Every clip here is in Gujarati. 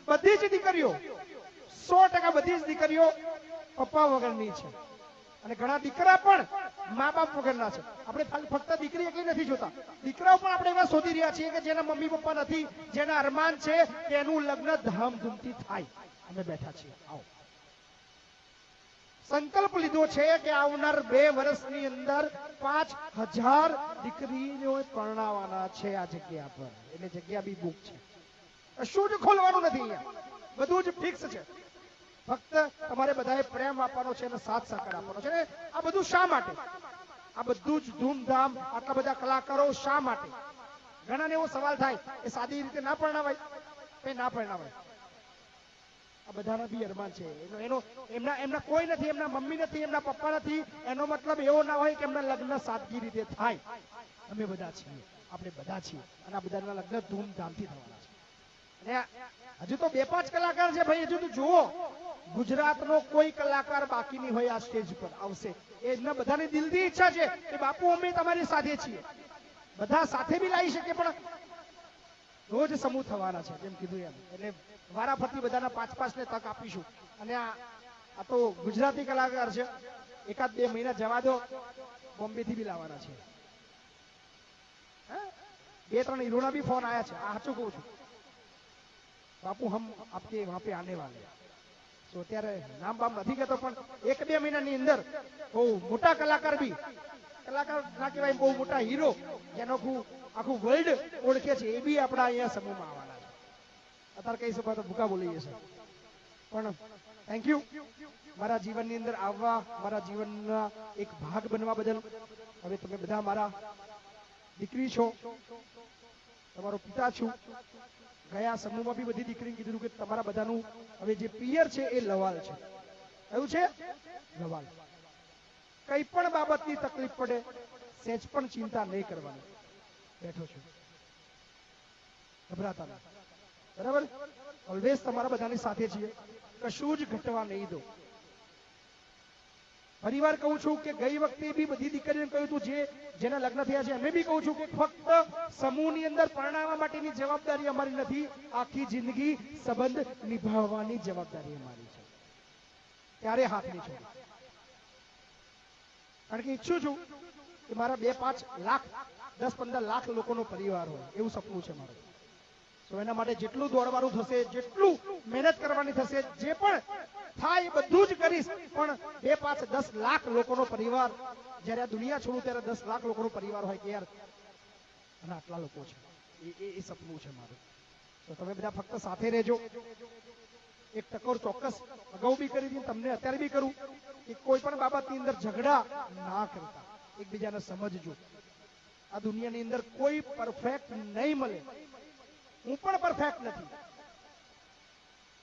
બધી જ દીકરીઓ 100% બધી જ દીકરીઓ પપ્પા વગરની છે અને ઘણા દીકરા પણ મા બાપ વગરના છે. આપણે ફક્ત દીકરી એકલી નથી જોતા, દીકરાઓ પણ આપણે એવા શોધી રહ્યા છીએ કે જેના મમ્મી પપ્પા નથી, જેના અરમાન છે કે એનું લગ્ન ધામધૂમથી થાય. અમે બેઠા છીએ. આવો સંકલ્પ લીધો છે કે આવનાર 2 વર્ષની અંદર 5000 દીકરીઓ પરણાવવાના છે આ જગ્યા પર. એટલે જગ્યા બી બુક છે, કશું જ ખોલવાનું નથી, અહીંયા બધું જ ફિક્સ છે. ફક્ત તમારે બધાએ પ્રેમ આપવાનો છે અને સાથ સહકાર આપવાનો છે. આ બધું શા માટે? આ બધું જ ધૂમધામ, આટલા બધા કલાકારો શા માટે? ઘણાને એવો સવાલ થાય કે સાદી રીતે ના પરણાવાય, કે ના પરણાવાય. આ બધાના બી અરમાન છે. એમના કોઈ નથી, એમના મમ્મી નથી, એમના પપ્પા નથી. એનો મતલબ એવો ના હોય કે એમના લગ્ન સાદગી રીતે થાય. અમે બધા છીએ, આપણે બધા છીએ અને આ બધાના લગ્ન ધૂમધામથી થવાના છે. અને હજુ તો 2-5 કલાકાર છે ભાઈ. હજુ તો જુઓ, ગુજરાતનો કોઈ કલાકાર બાકી નહીં હોય આ સ્ટેજ પર આવશે. એમના બધાની દિલથી ઈચ્છા છે કે બાપુ અમે તમારી સાથે છીએ. બધા સાથે બી લાવી શકે પણ રોજ સમૂહ થવાના છે જેમ કીધું એમ. એટલે વારાફરતી બધાના 5-5 ને તક આપીશું. અને આ તો ગુજરાતી કલાકાર છે, 1-2 મહિના જવા દો, બોમ્બે થી બી લાવવાના છે. 2-3 હીરોના બી ફોન આયા છે. આ સાચું કહું છું બાપુ, હમ આપકે વહાં પે આને વાલે. તો અત્યારે નામ બામ નથી કહેતો પણ 1-2 મહિનાની અંદર બહુ મોટા કલાકાર બી, કલાકાર ના કહેવાય, બહુ મોટા હીરો જેનો આખું વર્લ્ડ ઓળખે છે, એ બી આપણા અહીંયા સમૂહમાં આવવાના છે. અત્યારે કહી શકો તો ભૂકા બોલી જશે પણ થેન્ક યુ મારા જીવનની અંદર આવવા, મારા જીવનના એક ભાગ બનવા બદલ. હવે તમે બધા મારા દીકરી છો, તમારો પિતા છું. ગયા સમૂહમાં બી બધી દીકરીને કીધું કે તમારા બધાનું હવે જે પિયર છે એ લવાલ છે. કયું છે? લવાલ. કઈ પણ બાબતની તકલીફ પડે સહેજ પણ ચિંતા નહીં કરવાની. બેઠો છું, ગભરાતા નહીં, બરાબર? ઓલવેઝ તમારા બધાની સાથે છીએ, કશું જ ઘટવા નહીં દો. ફરીવાર કહું છું કે ગઈ વખતે બી બધી દીકરીઓને કહ્યું હતું, જેના લગ્ન થયા છે અમે બી કહું છું કે ફક્ત સમૂહની અંદર પરણાવવા માટેની જવાબદારી અમારી નથી, આખી જિંદગી સંબંધ નિભાવવાની જવાબદારી અમારી છે. ત્યારે હાથ નહીં છોડો. કારણ કે ઈચ્છું છું કે મારા 2-5 લાખ 10-15 લાખ લોકોનો પરિવાર હોય એવું સપનું છે મારું. તો એના માટે જેટલું દોડવાનું થશે, જેટલું મહેનત કરવાની થશે, જે પણ થાય એ બધું જ કરીશ. પણ 2-5-10 લાખ લોકોનો પરિવાર, જયારે આ દુનિયા છોડું ત્યારે 10 લાખ લોકોનો પરિવાર હોય કે યાર અને આટલા લોકો છે, એ સપનું છે મારું. તો તમે બધા ફક્ત સાથે રહેજો. એક ટકોર ચોક્કસ અગાઉ બી કરી દીધી, તમને અત્યારે બી કરું કે કોઈ પણ બાબતની અંદર ઝઘડા ના કરતા, એકબીજાને સમજજો. આ દુનિયાની અંદર કોઈ પરફેક્ટ નહીં મળે. હું પણ પરફેક્ટ નથી.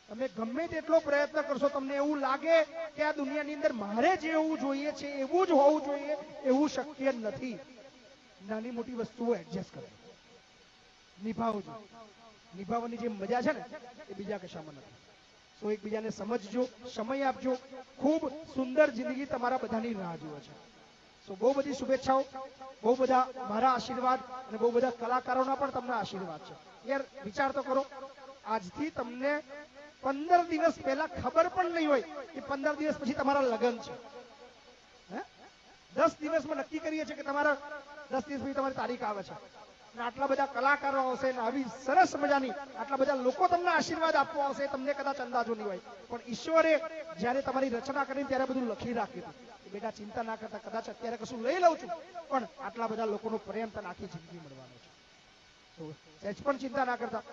તમે ગમે તેટલો પ્રયત્ન કરશો, તમને એવું લાગે કે આ દુનિયાની અંદર મારે જેવું જોઈએ છે એવું જ હોવું જોઈએ, એવું શક્ય નથી. નાની મોટી વસ્તુઓ એડજસ્ટ કરો, નિભાવજો. નિભાવવાની જે મજા છે ને એ બીજા કશામાં નથી. તો એકબીજાને સમજજો, સમય આપજો. ખૂબ સુંદર જિંદગી તમારા બધાની રાહ જુએ છે. તો બહુ બધી શુભેચ્છાઓ, બહુ બધા મારા આશીર્વાદ અને બહુ બધા કલાકારોના પણ તમને આશીર્વાદ છે. યાર વિચાર તો કરો, આજથી તમને 15 દિવસ પહેલા ખબર પણ નહીં હોય કે 15 દિવસ પછી તમારા લગ્ન છે. 10 દિવસમાં નક્કી કરીએ છીએ કે તમારા 10 દિવસ પછી તમારી તારીખ આવે છે. અને આટલા બધા કલાકારો આવશે અને આવી સરસ મજાની આટલા બધા લોકો તમને આશીર્વાદ આપવા આવશે. તમને કદાચ અંદાજો નહીં હોય, પણ ઈશ્વરે જયારે તમારી રચના કરી ત્યારે બધું લખી રાખ્યું હતું. બેટા ચિંતા ના કરતા, કદાચ અત્યારે કશું લઈ લઉં છું પણ આટલા બધા લોકોનો પ્રેમ તને આખી જિંદગી મળવાનો છે. તો સહેજ પણ ચિંતા ના કરતા.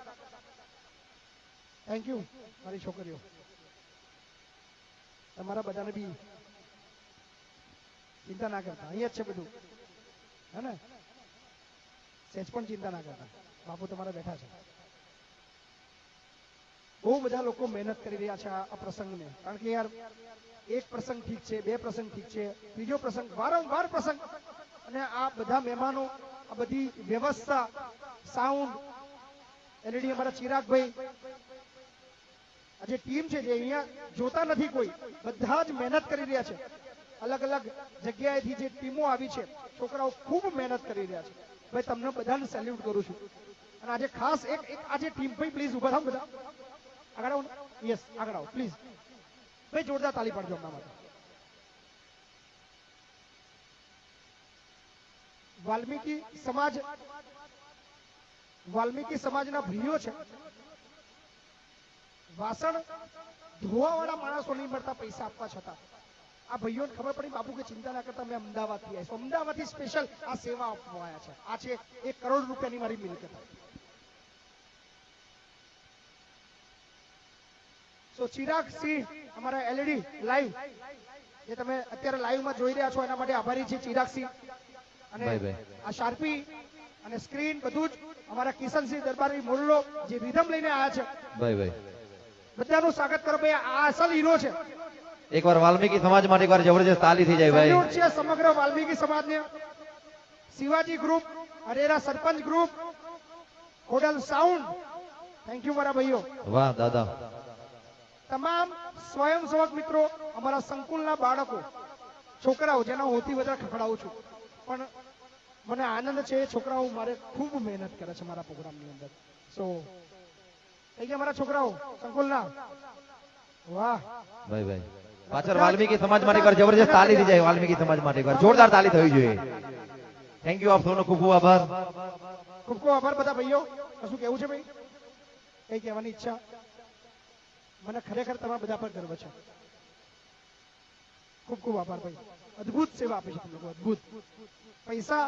થેન્ક યુ મારી છોકરીઓ. તમારા બધાને બી ચિંતા ના કરતા, અહીંયા જ છે બધું, હે ને? સહેજ પણ ચિંતા ના કરતા, બાપુ તમારા બેઠા છે. બહુ બધા લોકો મહેનત કરી રહ્યા છે આ પ્રસંગને. કારણ કે યાર એક પ્રસંગ ઠીક છે, 2 પ્રસંગ ઠીક છે, ત્રીજો પ્રસંગ, વારંવાર પ્રસંગ, અને આ બધા મહેમાનો, આ બધી વ્યવસ્થા, સાઉન્ડ, એલઈડી, અમારા ચિરાગભાઈ, આ જે ટીમ છે જે અહીંયા જોતા નથી કોઈ, બધા જ મહેનત કરી રહ્યા છે. અલગ અલગ જગ્યાએથી જે ટીમો આવી છે, છોકરાઓ ખૂબ મહેનત કરી રહ્યા છે. ભાઈ તમને બધાને સેલ્યુટ કરું છું. અને આજે ખાસ એક આજે ટીમ ભાઈ પ્લીઝ ઉભા થાવ બધા. આગળ આવો ને યસ આગળ આવો પ્લીઝ ભાઈ જોરદાર તાળી પાડજો આપણા માટે વાલ્મીકી સમાજના ભાઈઓ છે વાસણ ધોવાવાળા માણસો નહીં મળતા પૈસા આપવા છતાં આ ભાઈઓને ખબર પડી બાપુ કે ચિંતા ના કરતા મેં અમદાવાદથી આવ્યા અમદાવાદથી સ્પેશિયલ આ સેવા આપવા આવ્યા છે આ છે 1 કરોડ રૂપિયાની મારી મિલકત સો ચિરાગ સિંહ અમારા એલઈડી લાઈવ જે તમે અત્યારે લાઈવમાં જોઈ રહ્યા છો એના માટે આભારી છે ચિરાગ સિંહ અને આ શાર્પી અને સ્ક્રીન બધું જ અમારા કિશનસિંહ દરબારી મોરલો જે રિધમ લઈને આવ્યા છે ભાઈ બધાનું સ્વાગત કરો ભાઈ આ અસલ હીરો છે એકવાર વાલ્મીકી સમાજ માટે એકવાર જબરજસ્ત તાલી થઈ જાય ભાઈ સેલ્યુટ છે સમગ્ર વાલ્મીકી સમાજને શિવાજી ગ્રુપ હરેરા sarpanch group Hodal sound thank you મારા ભાઈઓ વાહ દાદા તમામ સ્વયંસેવક મિત્રો અમારા સંકુલના બાળકો છોકરાઓ જેના હું વધારે ખખડાવું છું પણ મને આનંદ છે છોકરાઓ મારે ખૂબ મહેનત કરે છે મારા પ્રોગ્રામની અંદર સો થઈ ગયા મારા છોકરાઓ સંકુલના વાહ ભાઈ પાછળ વાલ્મીકી સમાજ માટે એકવાર જબરજસ્ત તાલી થઈ જાય વાલ્મીકી સમાજ માટે એકવાર જોરદાર તાલી થવી જોઈએ થેન્ક યુ આપ સૌનો ખૂબ ખૂબ આભાર બધા ભાઈઓ કશું કેવું છે ભાઈ કઈ કહેવાની ઈચ્છા મને ખરેખર તમારા બધા પર ગર્વ છે ખૂબ ખૂબ આભાર ભાઈ અદ્ભુત સેવા આપી છે તમે લોકો અદ્ભુત પૈસા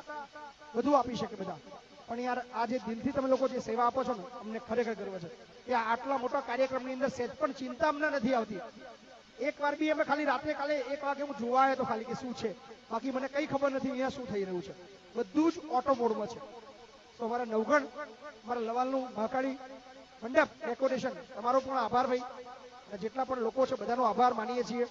બધું આપી શકે બધા પણ યાર આ જે દિલથી તમે લોકો જે સેવા આપો છો ને અમને ખરેખર ગર્વ છે કે આટલા મોટા કાર્યક્રમની અંદર સેજ પણ ચિંતા અમને નથી આવતી એક વાર બી અમે ખાલી રાત્રે કાલે 1 વાગે હું જોવા આવ્યો તો ખાલી કે શું છે બાકી મને કઈ ખબર નથી અહીંયા શું થઈ રહ્યું છે બધું જ ઓટો મોડમાં છે તો અમારા નવગણ અમારા લવાલનું મહાકાળી મંડપ ડેકોરેશન તમારો પણ આભાર ભાઈ જેટલા પણ લોકો છે બધાનો આભાર માનીએ છીએ